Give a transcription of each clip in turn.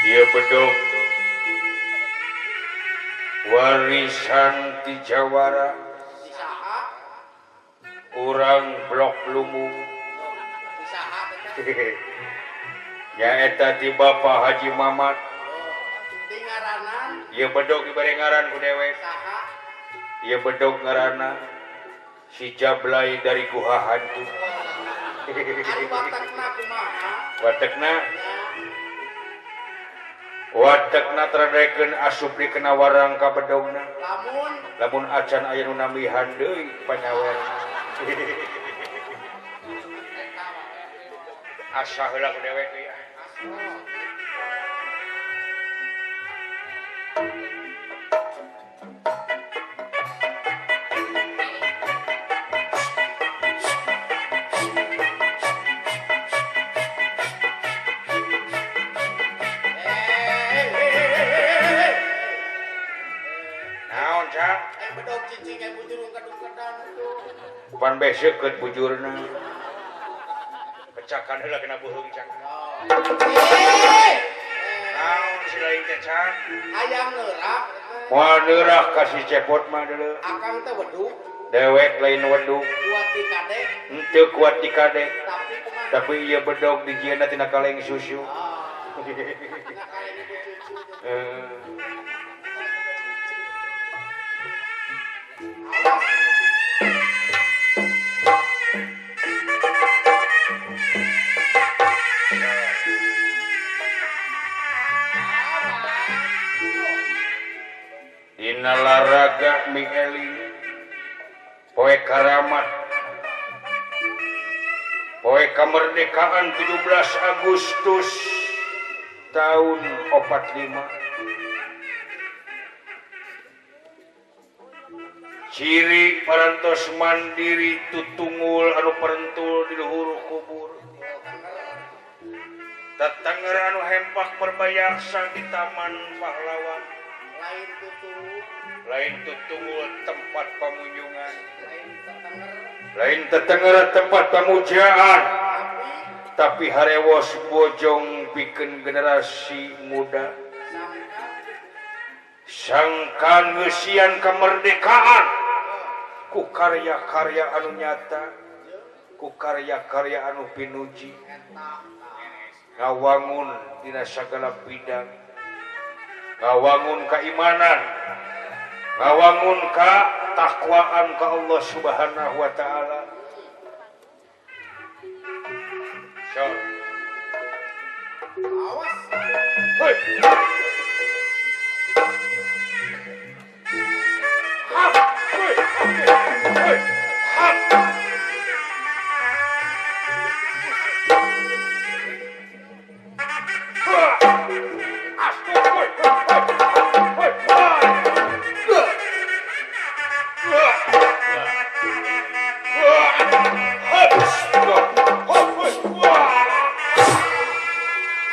Ieu bedog warisan ti Jawara Di saha? urang blok lumung Di saha teh? nyaeta ti Bapak Haji Mamat. Di ngaranan Ieu bedog dibere ngaran ku dewek. saha? Ieu bedog ngaranna si Jablay dari Guha Hantu. Ari watakna kumaha? Watekna Ya, watekna tradekeun asup dikena warang ka bedogna. lamun Lamun acan aya nu namihan deui panyawerna. Asa heula ku dewek ya. Naon cak? bedog cicing bujur kadung-kadang itu. Pan besok ke bujurna. Pecakan heula kena buhung cak. Naon si lain teh cak? Hayang neurak. Moal neurah kasih cepot mah deuleu. Akang teh weduk Dewek lain wedug. kuat di kadek Henteu kuat di kadek. tapi kumaha? Tapi ieu bedog dijieunna tina kaleng susu. Nggak kayak gitu cucu. Eh, Dina laraga mi eling poe karamat poe kamerdekaan 17 Agustus tahun 45 ciri parantos mandiri tutunggul anu perentul di luhur kubur tatangger anu hempak perbayaksa di taman pahlawan Lain tutu, lain tutunggul tempat pamunjungan lain tetenger, lain tetengera tempat pamujaan tapi tapi harewos bojong pikeun generasi muda sangka ngeusian kemerdekaan ku karya-karya anu nyata ku karya-karya anu pinuji ngawangun dina sagala bidang ngawangun keimanan ngawangun ka takwaan ka Allah Subhanahu wa taala. Syar. awas. Hei. Hap. Hei. Hei. Hap.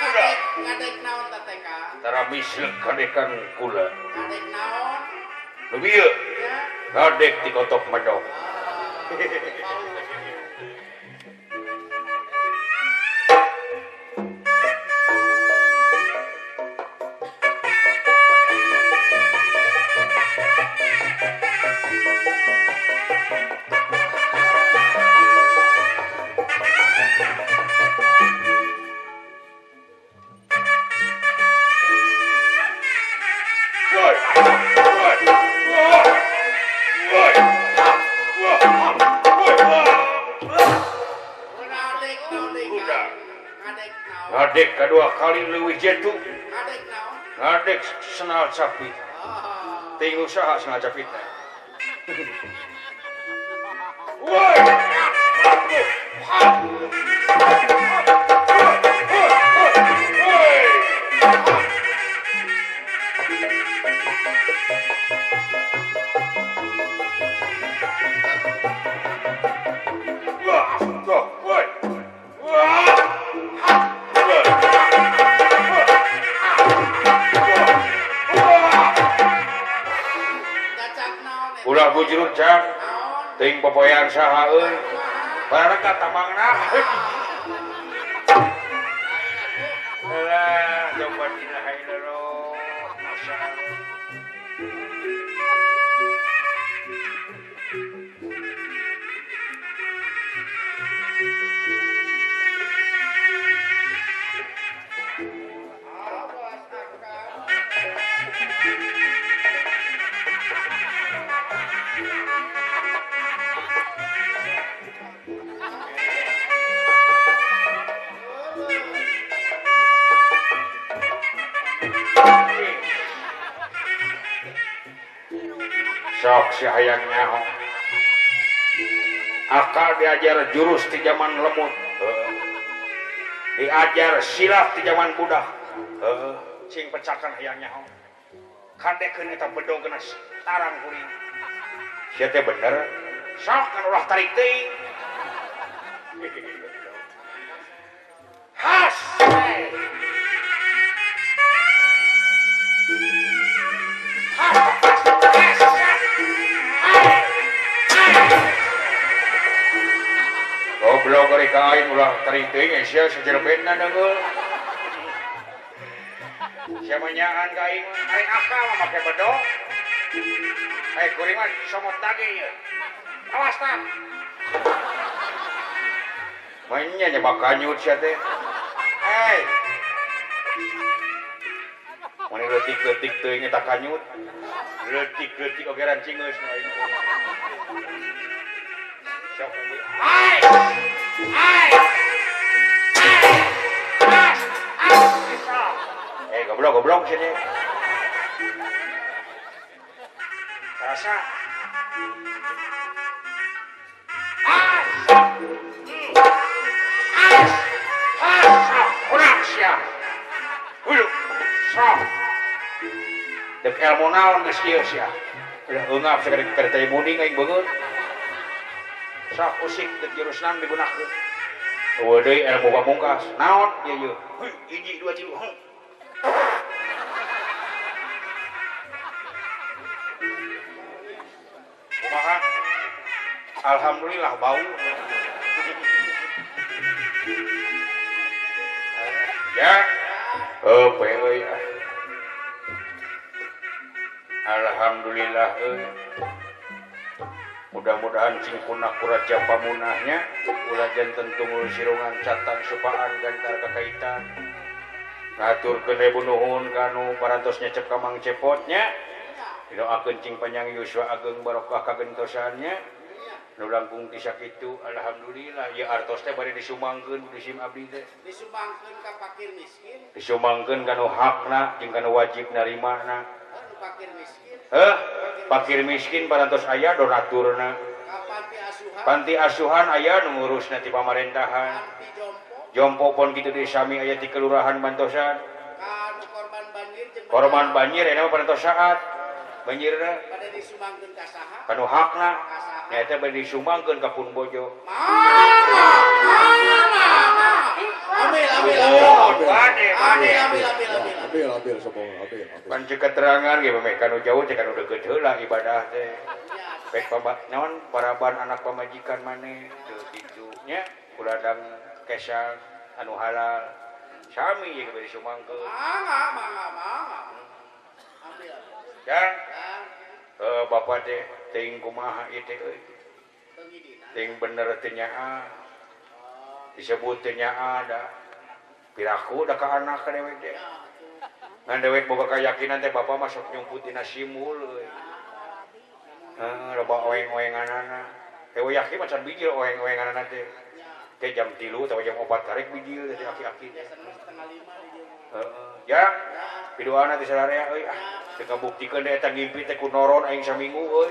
Ngadek, ngadek naon tateka? Tara misleuk kadekan kula. Ngadek naon? Leuwih ieu Ya. ngadek di kotok medok. Ngadek naon deui ka? Udah. Ngadek naon? Ngadek kedua kali leuwih jetu. Ngadek naon? Ngadek senal capit. Ah. Ting usaha senal capitna. Woi. Cacak naon? Ulah bujurut cak. Naon? Ting popoyan saha euy. Barangka tamangna. Alah, jom wa ilaha illallah. Masya Allah. Sok si hayang nyaho. Akal diajar jurus di zaman lemut. Diajar silap di zaman budak. Cing pecakan hayang nyaho. Kadekeun eta bedog geus tarang kuring. Sia teh bener. Sok kan ulah tarik teuing. Has. Goblok kali kain ulah tarik teuing sia sajerebetna deungeul. Sia menyaan ka aing ari akal mah make bedog. Kuring mah somot dage ieu. Awas tah. Mainnya nya bakanyut sia teh. Mun leutik-leutik teuing eta kanyut. Leutik-leutik oge rancing geus nu aing. Sok lagi. Goblok sini. Rasa. Kurang siap. Hulu. Sok. Dek ilmu naon geus kieu sia. Udah eungap sakade teh munding aing beungeut. Sok usik dek jurusnan digunakeun. Eueuh deui ilmu pamungkas. Naon ieu ieu? Hiji dua tilu. Kumaha? Alhamdulillah bau. Ya. Euy euy. Alhamdulillah euy. Mudah-mudahan cing punah kuraja pamunahnya ulah janten tungul sirungan catang supaan gantar kakaitan ngaturkeun rebu nuhun kanu parantos nyecep ka Mang Cepotnya didoakeun cing panjang yuswa ageng barokah kagentosannya nu langkung ti sakitu alhamdulillah ya artos teh bari disumangkeun di sim abdi teh Disumbangkeun ka fakir miskin. disumangkeun kanu hakna jeung kanu wajib narimana Fakir miskin. fakir miskin parantos aya donaturna Ka panti asuhan. panti asuhan aya nu ngurusna ti pamarentahan Panti jompo. jompo pon kitu di sami aya ti kelurahan bantosan Ka korban banjir jeung korban banjir eta mah parantos saat banjirna pada disumbangkeun ka saha? kanu hakna nyaeta bade disumbangkeun ka Pun Bojo Ambil. Ambil semua, ambil. pan cek keterangan ge meh kanu jauh cek kanu deukeut heula ibadah teh baik naon paraban anak pamajikan maneh teu kitu nya kuladang kesal anu halal sami ye bade disumangkeun Mangga. Ambil. ya Dan bapak teh teuing kumaha ieu teh euy tengidina. teuing bener teh nyaa disebut teh nyaa da piraku da ka anak ka dewek teh ngan dewek boga keyakinan teh bapak mah sok nyumput dina simul euy loba oeng-oenganana teh yakin macan bijil oeng-oenganana teh teh jam 3 atau jam 4 karek bijil teh aki-aki Biasana setengah 5 di dieu. ya pidoana ti sadarea euy teu kabuktikeun eta ngimpi teh ku noron aing saminggu euy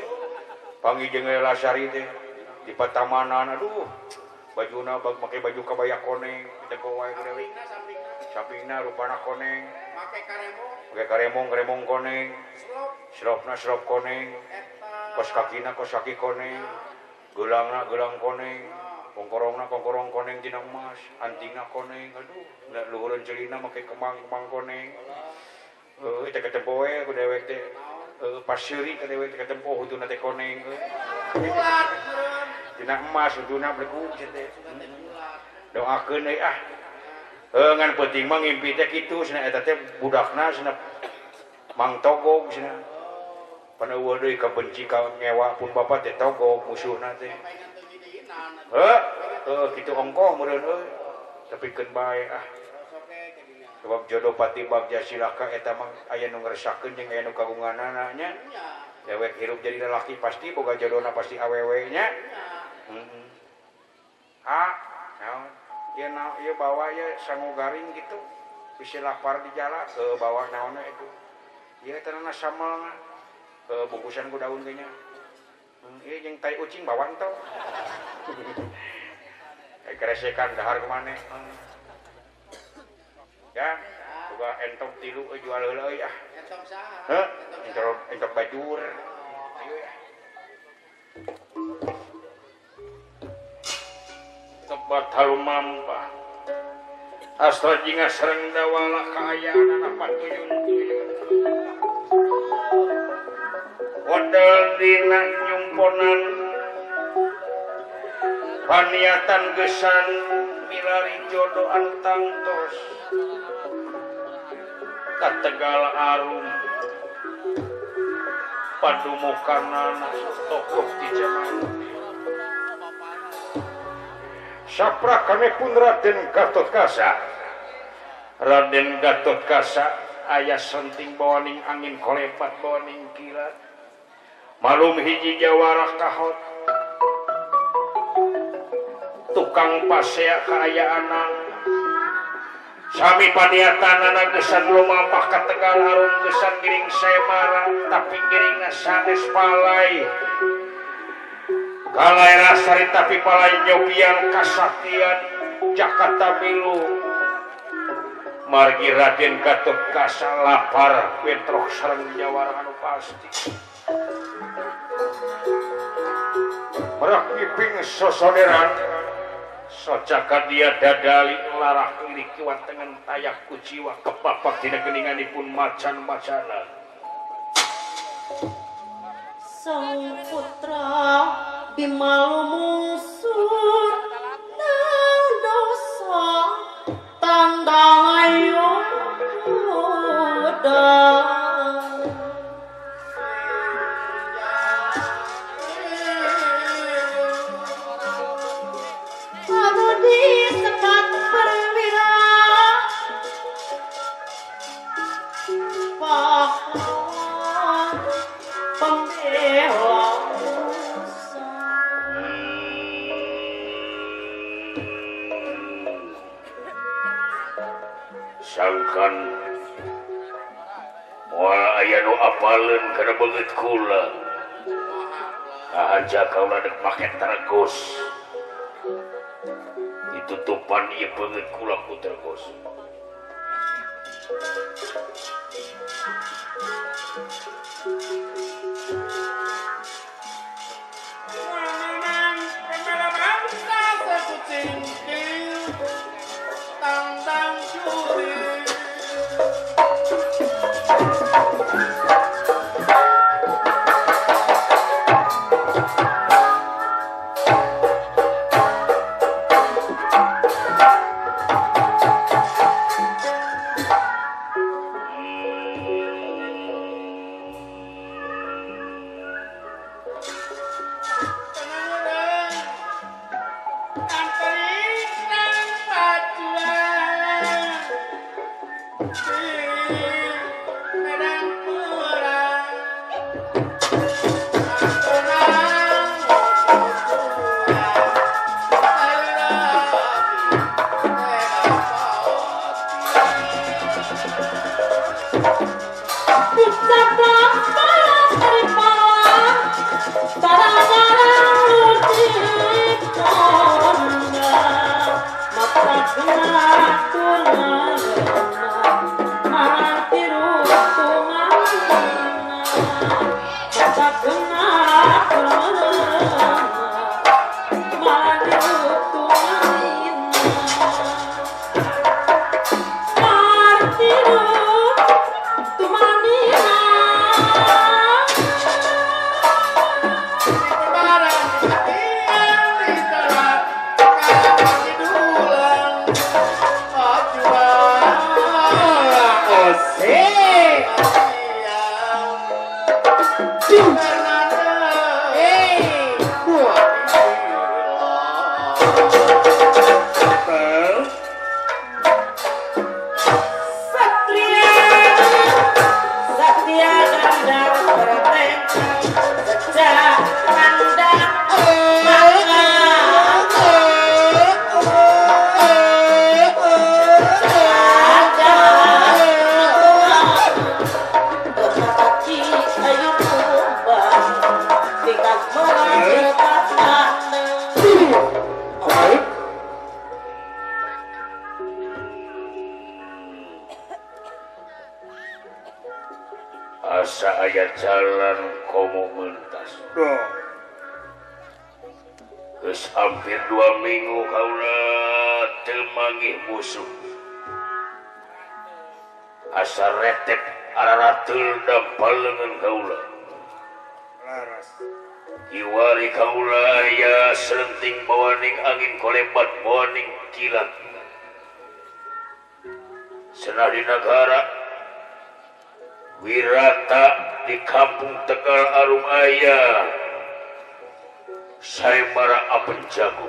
panggih jeung Lasari teh di Patamanan aduh bajuna make baju kabaya koneng tempo wae ku dewe sampingna rupana koneng Make karemong koneng slop slop koneng eta kos kaki koneng geulangna geulang koneng kongkorong koneng tina emas antingna koneng aduh luhureun ceulina make kemang koneng teh ketempo we ku dewek teh pas seuri ka dewek teh ketempo hutuna teh koneng bulat meureun tina emas hutuna bleku teh doakeun euy ngan penting mah ngimpi teh kitu cenah eta teh budakna cenah Mang Togog cenah. Pana eueuh deui kabenci ka ngewa pun bapak teh Togog musuhna teh. Kitu ongkoh meureun euy. Tapi keun bae ah. Sebab jodoh pati bagja silaka eta mah aya nu ngresakeun jeung aya nu kagunganana nya. Dewek hirup jadi lelaki pasti boga jodohna pasti awewe nya. Heeh. Naon? Ieu bawa ye sangu garing gitu. Bisi lapar di jalan ke bawah naonna itu. Ieu tanana samelna. Bungkusan ku daun teh nya. Ieu jeung tai ucing bawang tong. Keresekan dahar ke maneh. Ya, boga entok tilu jual heula euy ah. Entok saha? Heuh, entok bajur. Ayo ya. Tempat halumampa. Astra jinga sareng dawala kaayaan apa tuyun-tuyun. Wadal dina nyumponan paniatan gesan milari jodoh antang tos kategal arum padumukanana tokoh di zaman saprakanepun Raden Gatotkaca. Raden Gatotkaca aya senting bawaning angin kolepat bawaning kilat malum hiji jawara kahot tukang pasea kaayaanan sami paniatanana gesan lumampah ka Tegal Arum gesan giring semara tapi giringna sanes palai kalai rasari tapi palai nyobian kasaktian Jakarta milu margi Raden Gatotkaca lapar bentrok sareng jawara anu pasti merak ngiping sosoneran socaka dia dadali larah lirik kiwantengan tayak kuciwa kepapak dina geninganipun macan-macana sang putra bimalumusun nang dosa tandang ayo sangkan moal aya nu apaleun kana beungeut kula aja kaula dek make tergos ditutupan ieu beungeut kula ku tergos Tumanina asa aya jalan komo mentas. Geus hampir 2 minggu kaula teu manggih musuh. Asa retep ararateul dampaleungeun kaula. Laras. Iwari kaula aya selenting bawaning angin kolebat bawaning kilat. Cenah di negara wirata di kampung Tegal Arum aya saemara apen jago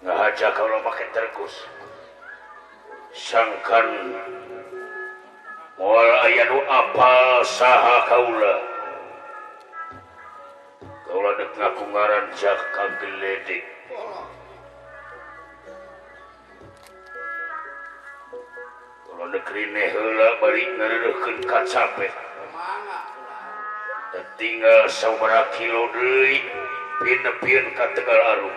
ngahaja kaula make terkus sangkan moal aya nu apal saha kaula deuk ngaku ngaran Jak Kagledek. Negeri heula bari ngareureukkeun ka capek. Tinggal 9 kilo deui pinepieun ka Tegal Arum.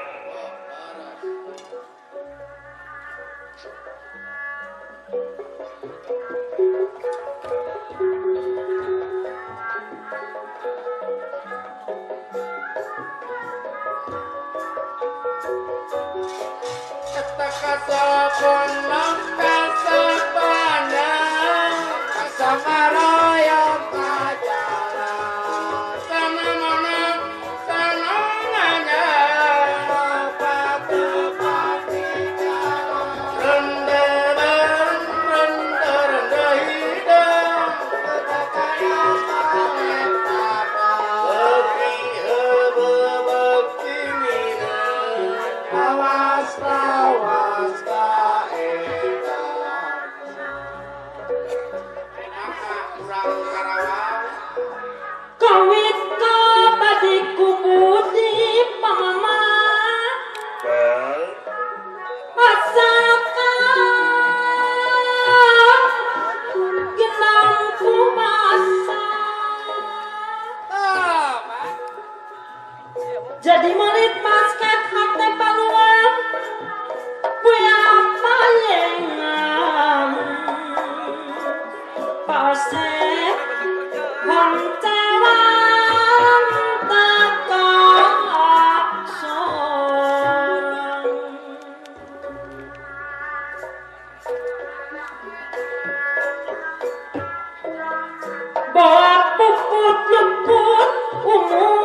Jadi menit basket hati paluan punya apa yang pasir hantaran takak sorang bawa puput luput umur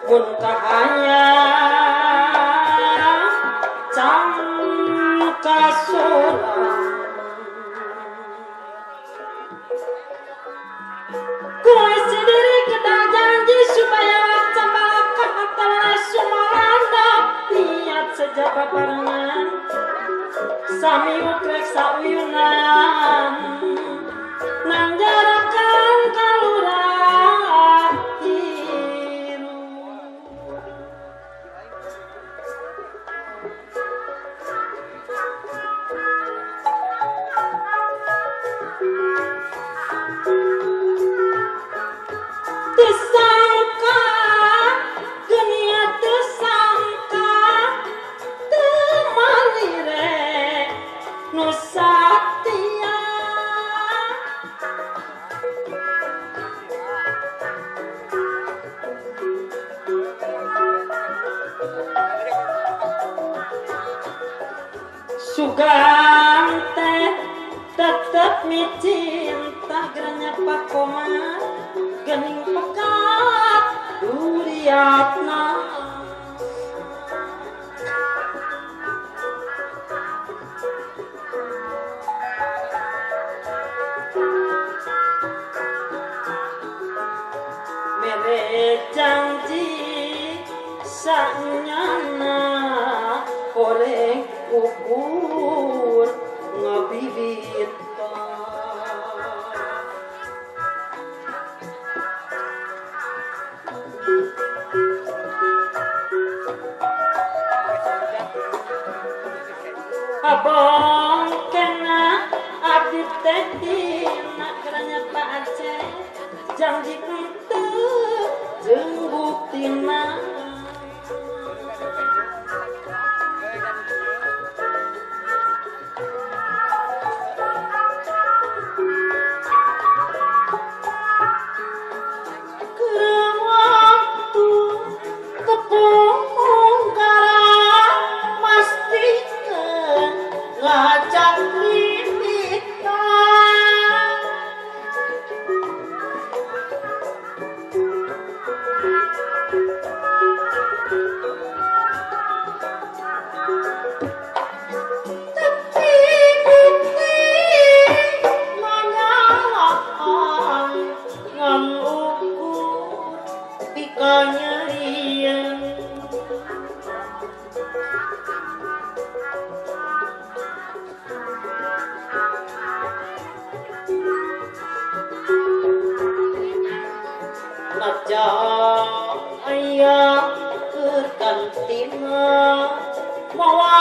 muntahnya cangka sulam kue sendiri kita janji supaya cambaka hatala sumalanda niat sejabat barengan sami ukrek sauyunan nanjarakan kalurah tersangka genia tersangka temalire nusatia sugante tetap mi cinta geranya pakoma gening pekat duriatna abang kena abdi teh dina geranya Pak Aceh janji itu jeung buktina ngajak mimita tapi bukti manyahan ngam ukur pikanyerian Naja ayah kerkantina mawa